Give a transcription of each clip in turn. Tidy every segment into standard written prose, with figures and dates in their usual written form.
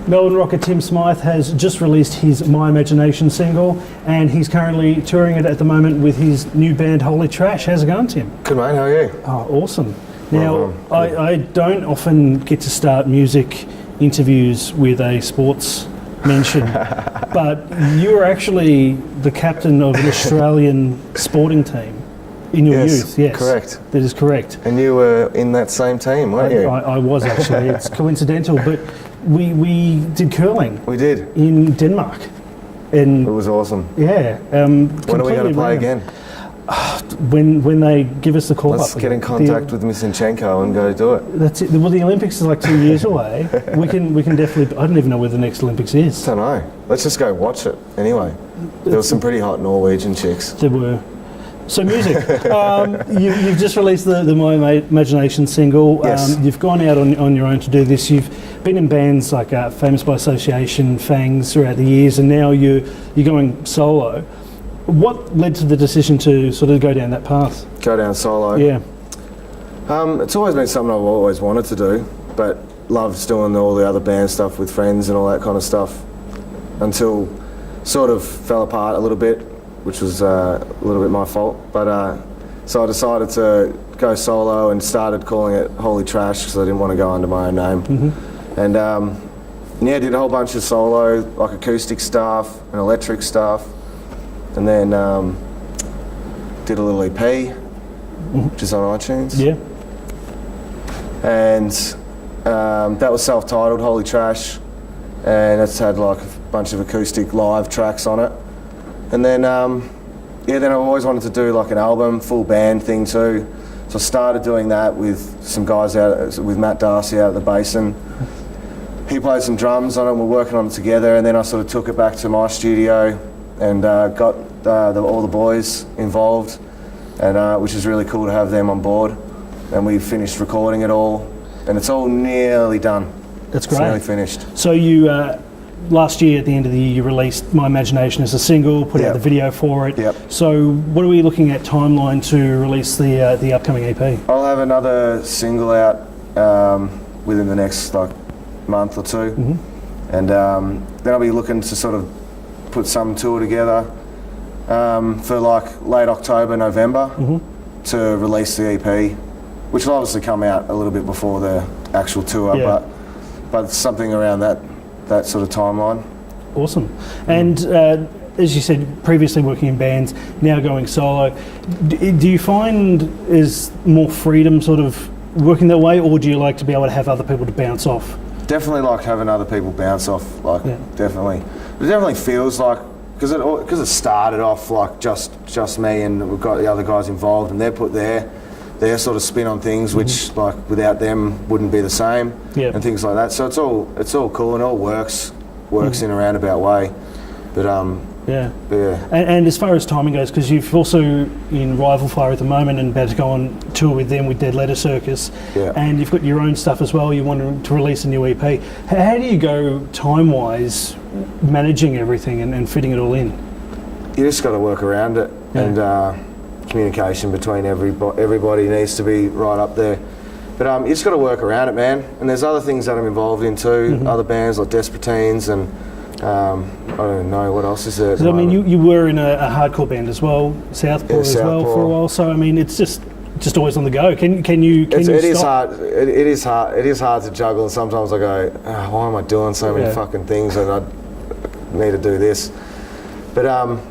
Melbourne rocker Tim Smyth has just released his My Imagination single, and he's currently touring it at the moment with his new band Holy Trash. How's it going, Tim? Good, mate. How are you? Oh, awesome. Now, I don't often get to start music interviews with a sports mention, but you were actually the captain of an Australian sporting team in your youth. Yes, correct. That is correct. And you were in that same team, weren't you? I was actually. It's coincidental, but we did curling. We did. In Denmark. And it was awesome. Yeah. When are we going to play again? When they give us the call up. Let's get in contact with Misinchenko and go do it. That's it. Well, the Olympics is like 2 years away. We can definitely. I don't even know where the next Olympics is. I don't know. Let's just go watch it anyway. There were some pretty hot Norwegian chicks. There were. So music. You've just released the My Imagination single. Yes. You've gone out on your own to do this. You've been in bands like Famous by Association, Fangs throughout the years, and now you're going solo. What led to the decision to sort of go down that path? Go down solo? Yeah. It's always been something I've always wanted to do, but loved doing all the other band stuff with friends and all that kind of stuff until sort of fell apart a little bit, which was a little bit my fault. But so I decided to go solo and started calling it Holy Trash because I didn't want to go under my own name. Mm-hmm. And yeah, did a whole bunch of solo, like acoustic stuff and electric stuff. And then did a little EP, which is on iTunes. Yeah. And that was self-titled, Holy Trash, and it's had like a bunch of acoustic live tracks on it. And then, yeah, then I always wanted to do like an album, full band thing too. So I started doing that with some guys with Matt Darcy out at the Basin. He played some drums on it and we're working on it together, and then I sort of took it back to my studio and got all the boys involved, and which is really cool to have them on board. And we finished recording it all, and it's all nearly done. That's great. It's nearly finished. So you, last year at the end of the year, you released My Imagination as a single, put out the video for it. Yep. So what are we looking at timeline to release the upcoming EP? I'll have another single out within the next like month or two, and then I'll be looking to sort of put some tour together for like late October, November to release the EP, which will obviously come out a little bit before the actual tour, but something around that sort of timeline. Awesome. And as you said, previously working in bands, now going solo, do you find is more freedom sort of working that way, or do you like to be able to have other people to bounce off? Definitely like having other people bounce off, definitely. It definitely feels like, because it started off like just me, and we've got the other guys involved, and they put their sort of spin on things, which like without them wouldn't be the same, and things like that. So it's all cool and all works in a roundabout way. But And as far as timing goes, because you've also in Rival Fire at the moment and about to go on tour with them with Dead Letter Circus, and you've got your own stuff as well. You want to release a new EP. How do you go time-wise, managing everything and fitting it all in? You just got to work around it, and communication between everybody needs to be right up there. But you just got to work around it, man. And there's other things that I'm involved in too, other bands like Desperate Teens and I don't even know what else is there. I mean, you were in a hardcore band as well, Southpaw as well for a while. So I mean, it's just always on the go. Can you it is stop? hard. It is hard. It is hard to juggle. And sometimes I go, why am I doing so many fucking things? And I need to do this. But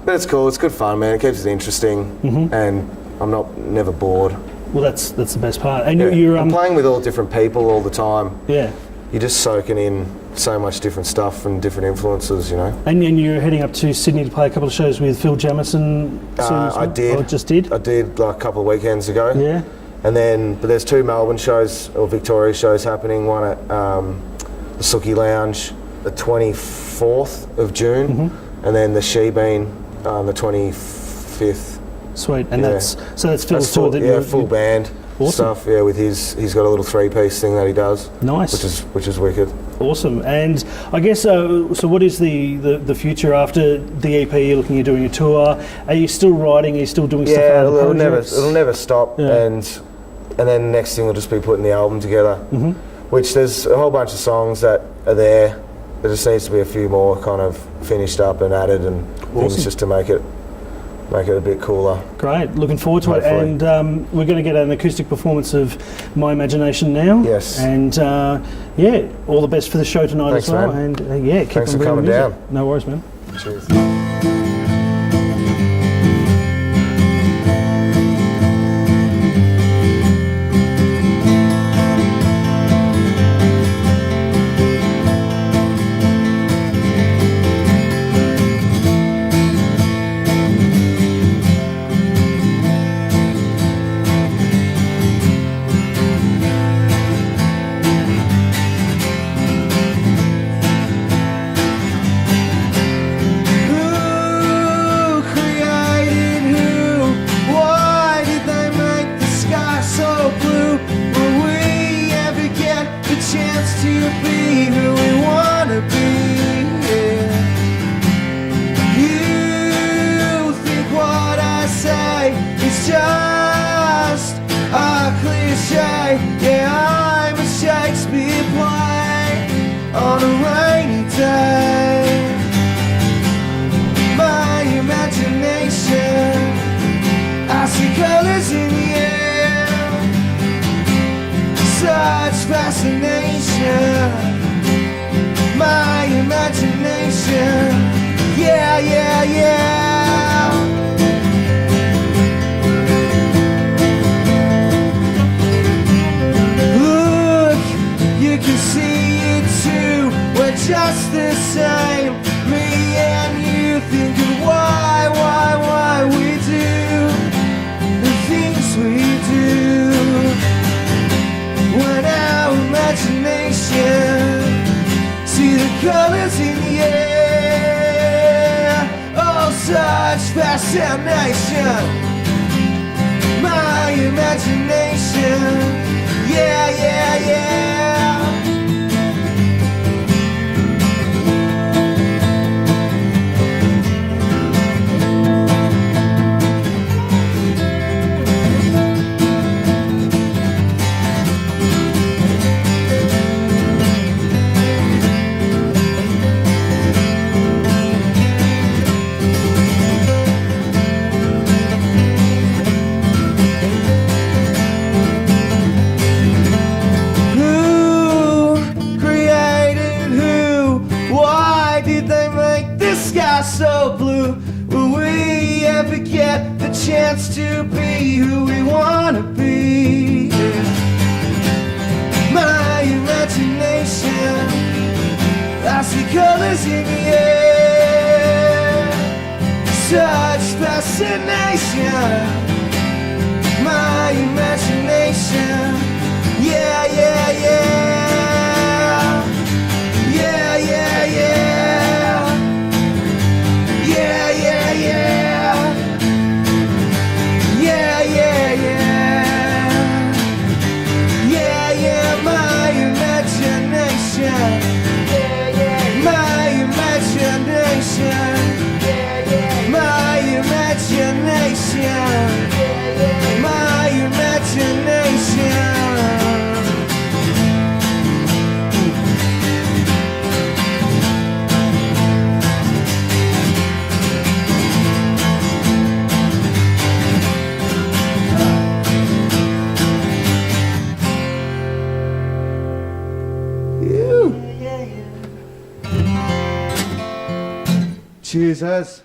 it's cool. It's good fun, man. It keeps it interesting, and I'm never bored. Well, that's the best part. And I'm playing with all different people all the time. Yeah. You're just soaking in so much different stuff and different influences, you know. And you're heading up to Sydney to play a couple of shows with Phil Jamison soon as well? I did. Or just did? I did like a couple of weekends ago. Yeah. And then, but there's 2 Melbourne shows or Victoria shows happening. One at the Sookie Lounge, the 24th of June, and then the She Bean on the 25th. Sweet. And that's Phil's tour. Full band. Awesome. Stuff, with he's got a little 3-piece thing that he does. Nice. Which is wicked. Awesome. And I guess so what is the future after the EP? You're looking at doing a tour. Are you still writing? Are you still doing stuff on other projects? It'll never stop. Yeah. And then next thing will just be putting the album together. Which there's a whole bunch of songs that are there there just needs to be a few more kind of finished up and added and things just to make it a bit cooler. Great, looking forward to Hopefully. it. And we're going to get an acoustic performance of My Imagination now. Yes. And yeah, all the best for the show tonight. Thanks, as well. man. And yeah, keep Thanks on for bringing coming music. down. No worries, man. Cheers. Chance to be who we wanna be. Yeah. You think what I say is just a cliche? Yeah, I'm a Shakespeare play on a rainy day. My imagination, I see colors in the air. Such fascination, my imagination, yeah, yeah, yeah. Look, you can see it too, we're just the same. Me and you thinking why we do the things we do. When our imagination see the colors in the air, oh, such fascination. My imagination, yeah, yeah, yeah. So blue, will we ever get the chance to be who we wanna be? My imagination, I see colors in the air. Such fascination, my imagination, yeah, yeah, yeah. Yeah, yeah, yeah. Yeah, yeah, yeah. Yeah, yeah, yeah. Yeah, yeah, my imagination. Yeah, yeah, my imagination. Yeah, yeah, my imagination. Yeah, yeah, my imagination. Cheers, Az.